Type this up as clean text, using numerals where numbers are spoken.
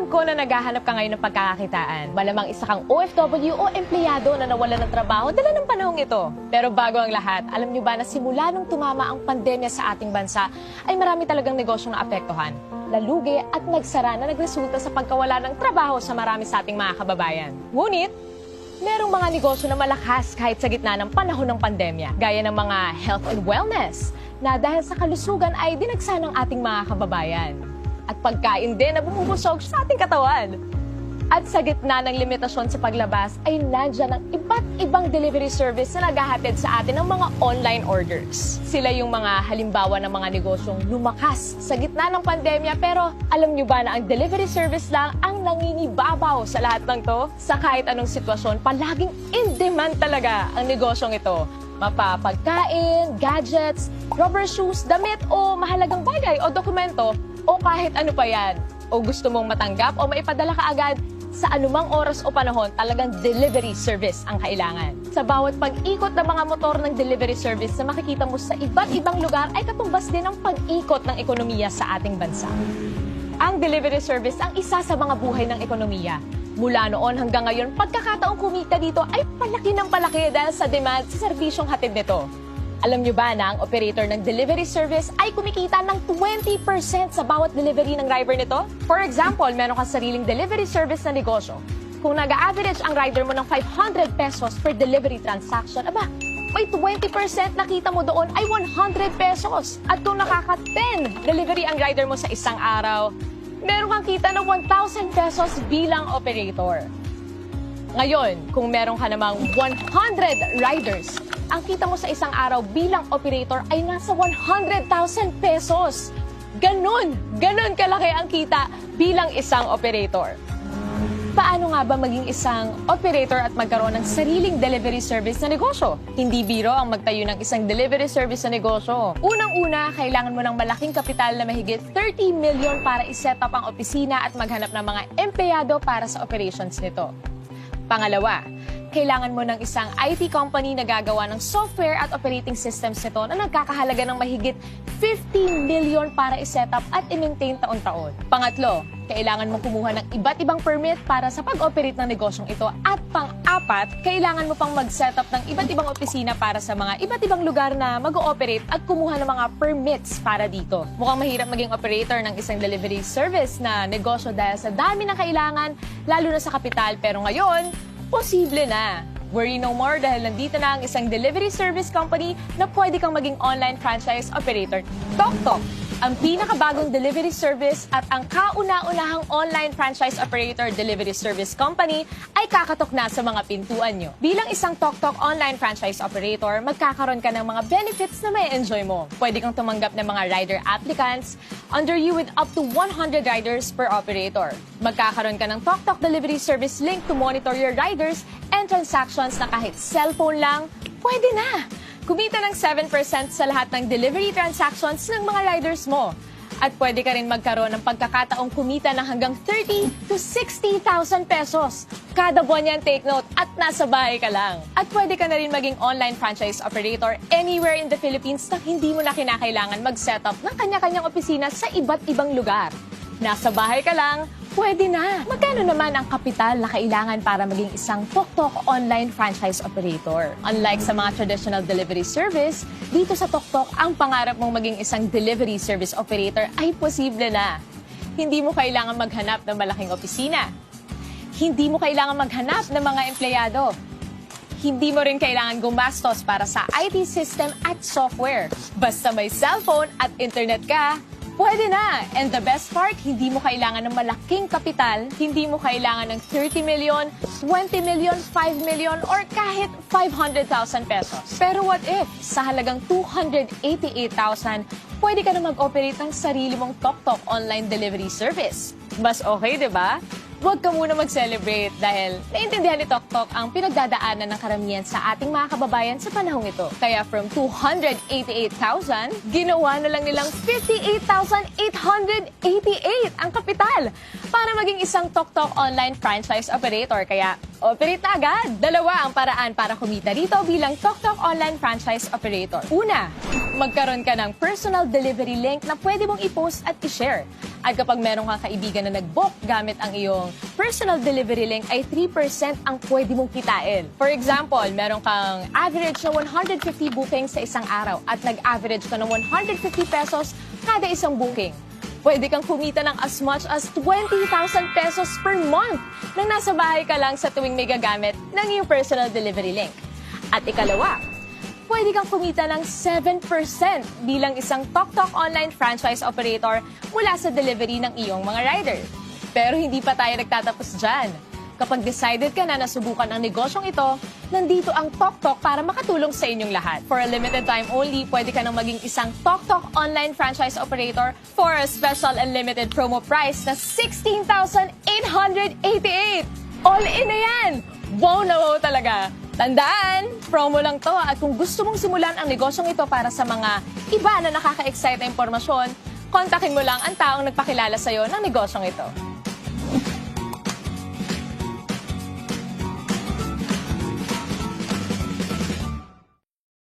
Alam ko na naghahanap ka ngayon ng pagkakakitaan. Malamang isa kang OFW o empleyado na nawala ng trabaho dala ng panahong ito. Pero bago ang lahat, alam niyo ba na simula nung tumama ang pandemya sa ating bansa, ay marami talagang negosyong naapektuhan, lalugi at nagsara na nagresulta sa pagkawala ng trabaho sa marami sa ating mga kababayan. Ngunit, merong mga negosyo na malakas kahit sa gitna ng panahon ng pandemya, gaya ng mga health and wellness, na dahil sa kalusugan ay dinagsa ng ating mga kababayan. At pagkain din na bumubusog sa ating katawan. At sa gitna ng limitasyon sa paglabas ay nandyan ang iba't ibang delivery service na naghahatid sa atin ng mga online orders. Sila yung mga halimbawa ng mga negosyong lumakas sa gitna ng pandemya, pero alam nyo ba na ang delivery service lang ang nangingibabaw sa lahat ng to? Sa kahit anong sitwasyon, palaging in demand talaga ang negosyong ito. Mapapagkain, gadgets, rubber shoes, damit o mahalagang bagay o dokumento o kahit ano pa yan. O gusto mong matanggap o maipadala ka agad, sa anumang oras o panahon, talagang delivery service ang kailangan. Sa bawat pag-ikot ng mga motor ng delivery service na makikita mo sa iba't ibang lugar ay katumbas din ang pag-ikot ng ekonomiya sa ating bansa. Ang delivery service ang isa sa mga buhay ng ekonomiya. Mula noon hanggang ngayon, pagkakataong kumita dito ay palaki ng palaki dahil sa demand sa serbisyong hatid nito. Alam nyo ba na ang operator ng delivery service ay kumikita ng 20% sa bawat delivery ng driver nito? For example, meron kang sariling delivery service na negosyo. Kung nag-average ang rider mo ng 500 pesos per delivery transaction, aba, may 20% nakita mo doon ay 100 pesos. At kung nakaka-10 delivery ang rider mo sa isang araw, meron kang kita ng 1,000 pesos bilang operator. Ngayon, kung meron ka namang 100 riders, ang kita mo sa isang araw bilang operator ay nasa 100,000 pesos. Ganon kalaki ang kita bilang isang operator. Paano nga ba maging isang operator at magkaroon ng sariling delivery service na negosyo? Hindi biro ang magtayo ng isang delivery service na negosyo. Unang-una, kailangan mo ng malaking kapital na mahigit 30 million para iset up ang opisina at maghanap ng mga empleyado para sa operations nito. Pangalawa, kailangan mo ng isang IT company na gagawa ng software at operating systems nito na nagkakahalaga ng mahigit 50 million para iset up at i-maintain taon-taon. Pangatlo, kailangan mo kumuha ng iba't ibang permit para sa pag-operate ng negosyong ito. At pang-apat, kailangan mo pang mag-set up ng iba't ibang opisina para sa mga iba't ibang lugar na mag-ooperate at kumuha ng mga permits para dito. Mukhang mahirap maging operator ng isang delivery service na negosyo dahil sa dami ng kailangan, lalo na sa kapital. Pero ngayon, posible na. Worry no more dahil nandito na ang isang delivery service company na pwede kang maging online franchise operator. TokTok, ang pinakabagong delivery service at ang kauna-unahang online franchise operator delivery service company ay kakatok na sa mga pintuan nyo. Bilang isang TokTok online franchise operator, magkakaroon ka ng mga benefits na may enjoy mo. Pwede kang tumanggap ng mga rider applicants under you with up to 100 riders per operator. Magkakaroon ka ng TokTok delivery service link to monitor your riders and transactions na kahit cellphone lang, pwede na! Kumita ng 7% sa lahat ng delivery transactions ng mga riders mo. At pwede ka rin magkaroon ng pagkakataong kumita ng hanggang 30 to 60,000 pesos. Kada buwan yan, take note, at nasa bahay ka lang. At pwede ka na rin maging online franchise operator anywhere in the Philippines na hindi mo na kinakailangan mag-set up ng kanya-kanyang opisina sa iba't ibang lugar. Nasa bahay ka lang, pwede na. Magkano naman ang kapital na kailangan para maging isang TokTok online franchise operator? Unlike sa mga traditional delivery service, dito sa TokTok, ang pangarap mong maging isang delivery service operator ay posible na. Hindi mo kailangan maghanap ng malaking opisina. Hindi mo kailangan maghanap ng mga empleyado. Hindi mo rin kailangan gumastos para sa IT system at software. Basta may cellphone at internet ka, pwede na! And the best part, hindi mo kailangan ng malaking kapital, hindi mo kailangan ng 30 million, 20 million, 5 million, or kahit 500,000 pesos. Pero what if, sa halagang 288,000, pwede ka na mag-operate ng sarili mong TokTok online delivery service? Mas okay, di ba? Huwag ka muna mag-celebrate dahil naintindihan ni TokTok ang pinagdadaanan ng karamihan sa ating mga kababayan sa panahong ito. Kaya from 288,000, ginawa na lang nilang 58,888 ang kapital para maging isang TokTok online franchise operator. Kaya operate na agad! Dalawa ang paraan para kumita dito bilang TokTok online franchise operator. Una, magkaroon ka ng personal delivery link na pwede mong i-post at i-share. At kapag meron kang kaibigan na nag-book gamit ang iyong personal delivery link, ay 3% ang pwede mong kitain. For example, meron kang average na 150 bookings sa isang araw at nag-average ka ng 150 pesos kada isang booking. Pwede kang kumita ng as much as 20,000 pesos per month nang nasa bahay ka lang sa tuwing may gagamit ng iyong personal delivery link. At ikalawa, pwede kang kumita ng 7% bilang isang TokTok online franchise operator mula sa delivery ng iyong mga rider. Pero hindi pa tayo nagtatapos dyan. Kapag decided ka na nasubukan ang negosyong ito, nandito ang TokTok para makatulong sa inyong lahat. For a limited time only, pwede ka nang maging isang TokTok online franchise operator for a special and limited promo price na 16,888! All in na yan! Wow na wow talaga! Tandaan, promo lang to at kung gusto mong simulan ang negosyong ito para sa mga iba na nakaka-excite na impormasyon, kontakin mo lang ang taong nagpakilala sa'yo ng negosyong ito.